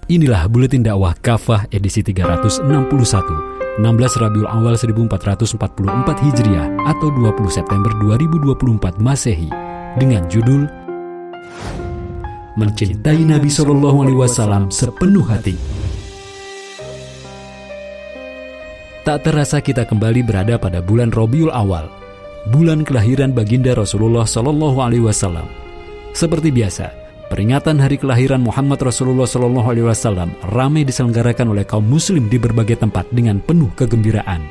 Inilah Buletin Dakwah Kafah edisi 361, 16 Rabiul Awal 1444 Hijriah atau 20 September 2024 Masehi dengan judul Mencintai Nabi SAW sepenuh hati. Tak terasa kita kembali berada pada bulan Rabiul Awal, bulan kelahiran baginda Rasulullah SAW. Seperti biasa, peringatan hari kelahiran Muhammad Rasulullah SAW ramai diselenggarakan oleh kaum muslim di berbagai tempat dengan penuh kegembiraan.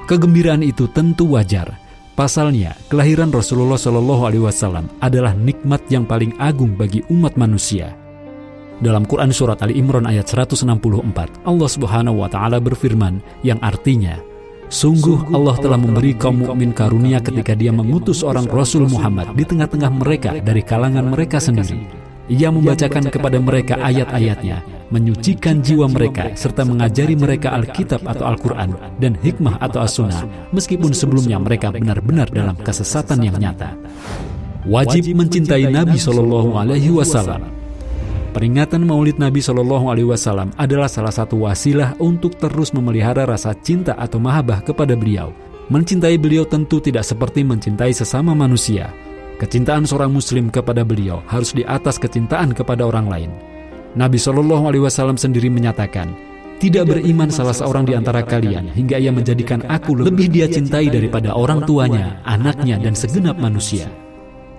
Kegembiraan itu tentu wajar. Pasalnya, kelahiran Rasulullah SAW adalah nikmat yang paling agung bagi umat manusia. Dalam Quran Surat Ali Imran ayat 164, Allah Subhanahu wa Ta'ala berfirman yang artinya, sungguh Allah telah memberi kaum mukmin karunia ketika Dia mengutus seorang Rasul Muhammad di tengah-tengah mereka dari kalangan mereka sendiri. Ia membacakan kepada mereka ayat-ayatnya, menyucikan jiwa mereka, serta mengajari mereka Alkitab atau Al-Quran dan hikmah atau As-Sunnah, meskipun sebelumnya mereka benar-benar dalam kesesatan yang nyata. Wajib mencintai Nabi SAW. Peringatan Maulid Nabi SAW adalah salah satu wasilah untuk terus memelihara rasa cinta atau mahabbah kepada beliau. Mencintai beliau tentu tidak seperti mencintai sesama manusia. Kecintaan seorang muslim kepada beliau harus di atas kecintaan kepada orang lain. Nabi SAW sendiri menyatakan, tidak beriman salah seorang di antara kalian hingga ia menjadikan aku lebih dia cintai daripada orang tuanya, anaknya, dan segenap manusia.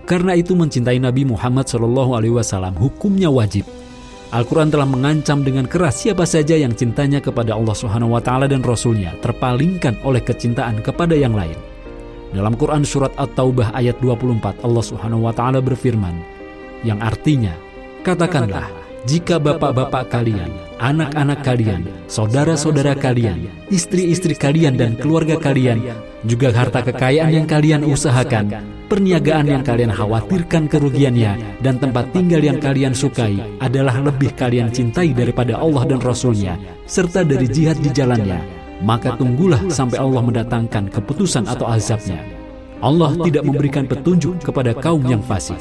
Karena itu mencintai Nabi Muhammad SAW hukumnya wajib. Al-Quran telah mengancam dengan keras siapa saja yang cintanya kepada Allah SWT dan Rasulnya terpalingkan oleh kecintaan kepada yang lain. Dalam Quran Surat At-Taubah ayat 24, Allah SWT berfirman, yang artinya, katakanlah, jika bapak-bapak kalian, anak-anak kalian, saudara-saudara kalian, istri-istri kalian dan keluarga kalian, juga harta kekayaan yang kalian usahakan, perniagaan yang kalian khawatirkan kerugiannya, dan tempat tinggal yang kalian sukai adalah lebih kalian cintai daripada Allah dan Rasulnya, serta dari jihad di jalannya, maka tunggulah sampai Allah mendatangkan keputusan atau azabnya. Allah tidak memberikan petunjuk kepada kaum yang fasik.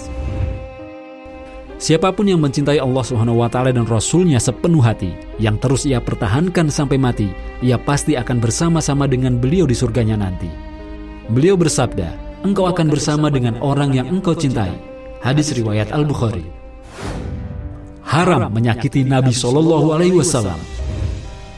Siapapun yang mencintai Allah SWT dan Rasulnya sepenuh hati, yang terus ia pertahankan sampai mati, ia pasti akan bersama-sama dengan beliau di surganya nanti. Beliau bersabda, engkau akan bersama dengan orang yang engkau cintai. Hadis riwayat Al-Bukhari. Haram menyakiti Nabi SAW.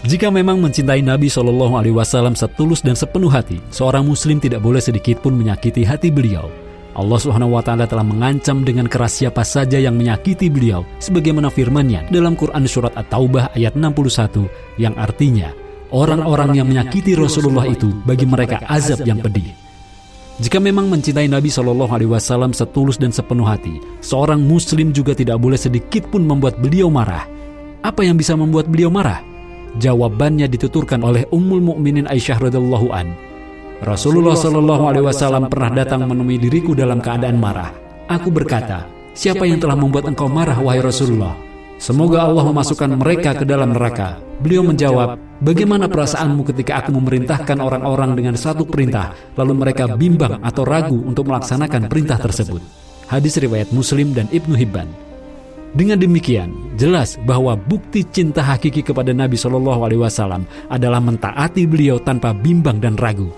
Jika memang mencintai Nabi SAW setulus dan sepenuh hati, seorang muslim tidak boleh sedikit pun menyakiti hati beliau. Allah SWT telah mengancam dengan keras siapa saja yang menyakiti beliau, sebagaimana firman-Nya dalam Quran Surat At-Taubah ayat 61, yang artinya, orang-orang yang menyakiti Rasulullah itu bagi mereka azab yang pedih. Jika memang mencintai Nabi SAW setulus dan sepenuh hati, seorang muslim juga tidak boleh sedikit pun membuat beliau marah. Apa yang bisa membuat beliau marah? Jawabannya dituturkan oleh Ummul Mukminin Aisyah radhiyallahu an. Rasulullah SAW pernah datang menemui diriku dalam keadaan marah. Aku berkata, siapa yang telah membuat engkau marah, wahai Rasulullah? Semoga Allah memasukkan mereka ke dalam neraka. Beliau menjawab, bagaimana perasaanmu ketika aku memerintahkan orang-orang dengan satu perintah, lalu mereka bimbang atau ragu untuk melaksanakan perintah tersebut? Hadis riwayat Muslim dan Ibnu Hibban. Dengan demikian, jelas bahwa bukti cinta hakiki kepada Nabi SAW adalah mentaati beliau tanpa bimbang dan ragu.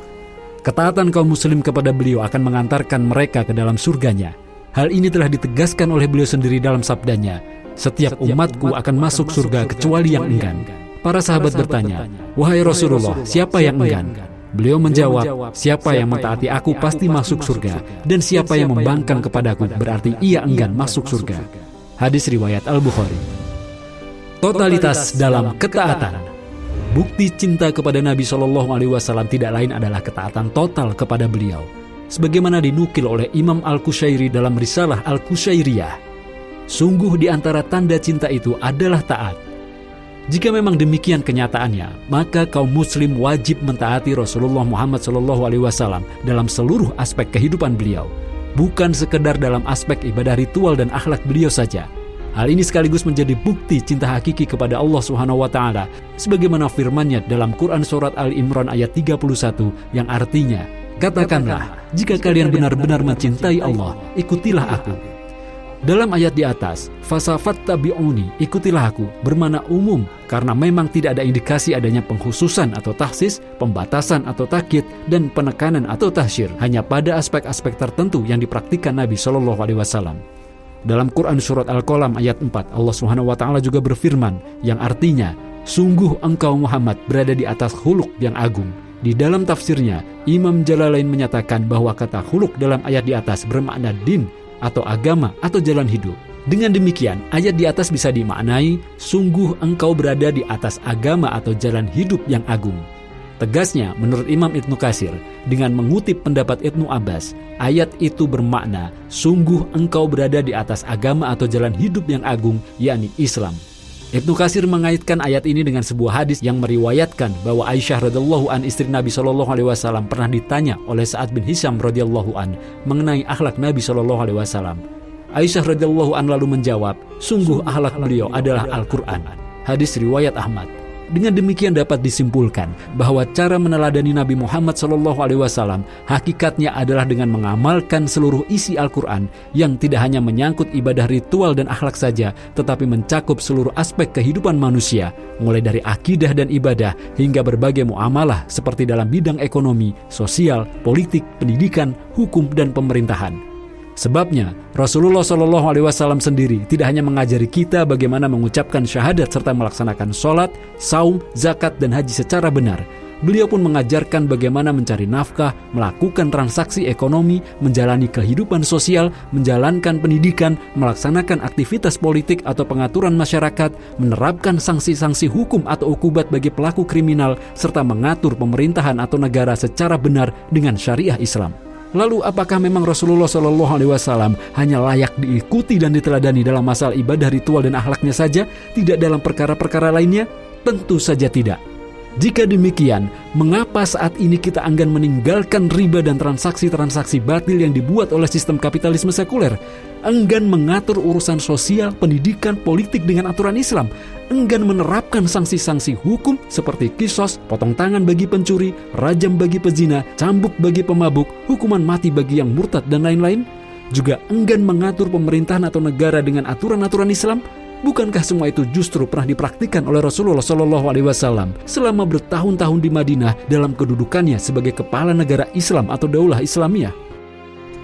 Ketaatan kaum muslim kepada beliau akan mengantarkan mereka ke dalam surganya. Hal ini telah ditegaskan oleh beliau sendiri dalam sabdanya, setiap umatku akan masuk surga kecuali yang enggan. Para sahabat bertanya, wahai Rasulullah, siapa yang enggan? Beliau menjawab, siapa yang mentaati aku pasti masuk surga, dan siapa yang membangkang kepadaku berarti ia enggan masuk surga. Hadis riwayat Al-Bukhari. Totalitas dalam ketaatan. Bukti cinta kepada Nabi SAW tidak lain adalah ketaatan total kepada beliau. Sebagaimana dinukil oleh Imam Al-Qushairi dalam risalah Al-Qushairiyah. Sungguh di antara tanda cinta itu adalah taat. Jika memang demikian kenyataannya, maka kaum muslim wajib mentaati Rasulullah Muhammad SAW dalam seluruh aspek kehidupan beliau. Bukan sekedar dalam aspek ibadah ritual dan akhlak beliau saja. Hal ini sekaligus menjadi bukti cinta hakiki kepada Allah SWT, sebagaimana firman-Nya dalam Quran Surat Al-Imran ayat 31 yang artinya, katakanlah, jika kalian benar-benar mencintai Allah, ikutilah aku. Dalam ayat di atas, fasafattabi'uni, ikutilah aku, bermakna umum karena memang tidak ada indikasi adanya pengkhususan atau takhsis, pembatasan atau takyid, dan penekanan atau tahsyir, hanya pada aspek-aspek tertentu yang dipraktikkan Nabi SAW. Dalam Quran Surat Al-Qalam ayat 4, Allah SWT juga berfirman, yang artinya, sungguh engkau Muhammad berada di atas khuluq yang agung. Di dalam tafsirnya, Imam Jalalain menyatakan bahwa kata khuluq dalam ayat di atas bermakna din, atau agama, atau jalan hidup. Dengan demikian, ayat di atas bisa dimaknai, sungguh engkau berada di atas agama atau jalan hidup yang agung. Tegasnya, menurut Imam Ibnu Katsir, dengan mengutip pendapat Ibnu Abbas, ayat itu bermakna, sungguh engkau berada di atas agama atau jalan hidup yang agung, yakni Islam. Ibnu Katsir mengaitkan ayat ini dengan sebuah hadis yang meriwayatkan bahwa Aisyah radhiyallahu an, istri Nabi SAW, pernah ditanya oleh Sa'ad bin Hisham radhiyallahu an mengenai akhlak Nabi SAW. Aisyah radhiyallahu an lalu menjawab, sungguh akhlak beliau adalah Al-Quran. Hadis riwayat Ahmad. Dengan demikian dapat disimpulkan bahwa cara meneladani Nabi Muhammad SAW hakikatnya adalah dengan mengamalkan seluruh isi Al-Quran yang tidak hanya menyangkut ibadah ritual dan akhlak saja, tetapi mencakup seluruh aspek kehidupan manusia, mulai dari akidah dan ibadah hingga berbagai muamalah seperti dalam bidang ekonomi, sosial, politik, pendidikan, hukum, dan pemerintahan. Sebabnya, Rasulullah SAW sendiri tidak hanya mengajari kita bagaimana mengucapkan syahadat serta melaksanakan sholat, saum, zakat, dan haji secara benar. Beliau pun mengajarkan bagaimana mencari nafkah, melakukan transaksi ekonomi, menjalani kehidupan sosial, menjalankan pendidikan, melaksanakan aktivitas politik atau pengaturan masyarakat, menerapkan sanksi-sanksi hukum atau ukubat bagi pelaku kriminal, serta mengatur pemerintahan atau negara secara benar dengan syariah Islam. Lalu apakah memang Rasulullah SAW hanya layak diikuti dan diteladani dalam masalah ibadah ritual dan akhlaknya saja, tidak dalam perkara-perkara lainnya? Tentu saja tidak. Jika demikian, mengapa saat ini kita enggan meninggalkan riba dan transaksi-transaksi batil yang dibuat oleh sistem kapitalisme sekuler? Enggan mengatur urusan sosial, pendidikan, politik dengan aturan Islam? Enggan menerapkan sanksi-sanksi hukum seperti kisos, potong tangan bagi pencuri, rajam bagi pezina, cambuk bagi pemabuk, hukuman mati bagi yang murtad, dan lain-lain? Juga enggan mengatur pemerintahan atau negara dengan aturan-aturan Islam? Bukankah semua itu justru pernah dipraktikkan oleh Rasulullah SAW selama bertahun-tahun di Madinah dalam kedudukannya sebagai kepala negara Islam atau daulah Islamiyah?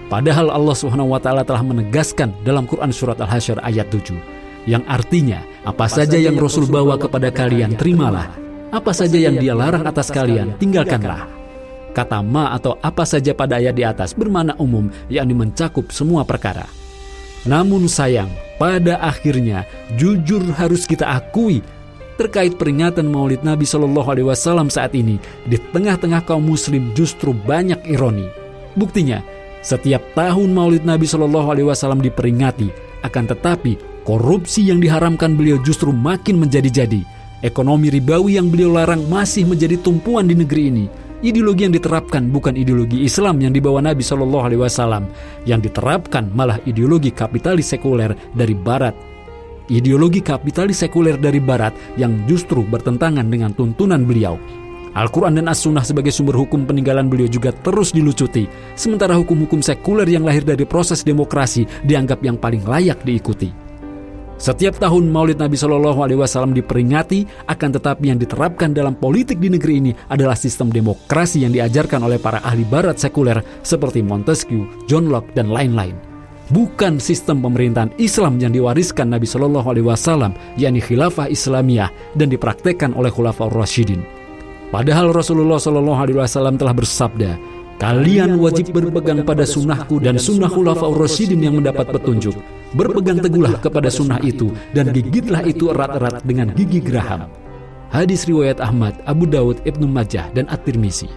Padahal Allah SWT telah menegaskan dalam Quran Surat Al-Hasyr ayat 7, yang artinya, apa saja yang Rasul bawa kepada kalian, terimalah. Apa saja yang dia larang atas kalian, tinggalkanlah. Kata ma atau apa saja pada ayat di atas bermakna umum, yakni mencakup semua perkara. Namun sayang, pada akhirnya jujur harus kita akui terkait peringatan Maulid Nabi SAW saat ini di tengah-tengah kaum muslim justru banyak ironi. Buktinya, setiap tahun Maulid Nabi SAW diperingati, akan tetapi korupsi yang diharamkan beliau justru makin menjadi-jadi. Ekonomi ribawi yang beliau larang masih menjadi tumpuan di negeri ini. Ideologi yang diterapkan bukan ideologi Islam yang dibawa Nabi SAW. Yang diterapkan malah ideologi kapitalis sekuler dari Barat. Ideologi kapitalis sekuler dari Barat yang justru bertentangan dengan tuntunan beliau. Al-Quran dan As-Sunnah sebagai sumber hukum peninggalan beliau juga terus dilucuti. Sementara hukum-hukum sekuler yang lahir dari proses demokrasi dianggap yang paling layak diikuti. Setiap tahun Maulid Nabi SAW diperingati, akan tetapi yang diterapkan dalam politik di negeri ini adalah sistem demokrasi yang diajarkan oleh para ahli Barat sekuler seperti Montesquieu, John Locke, dan lain-lain. Bukan sistem pemerintahan Islam yang diwariskan Nabi SAW, yakni khilafah Islamiyah, dan dipraktekkan oleh Khulafaur Rasyidin. Padahal Rasulullah SAW telah bersabda, kalian wajib berpegang pada sunnahku dan sunnah Khulafaur Rasyidin yang mendapat petunjuk. Berpegang teguhlah kepada sunnah itu dan gigitlah itu erat-erat dengan gigi geraham. Hadis riwayat Ahmad, Abu Daud, Ibnu Majah, dan At-Tirmizi.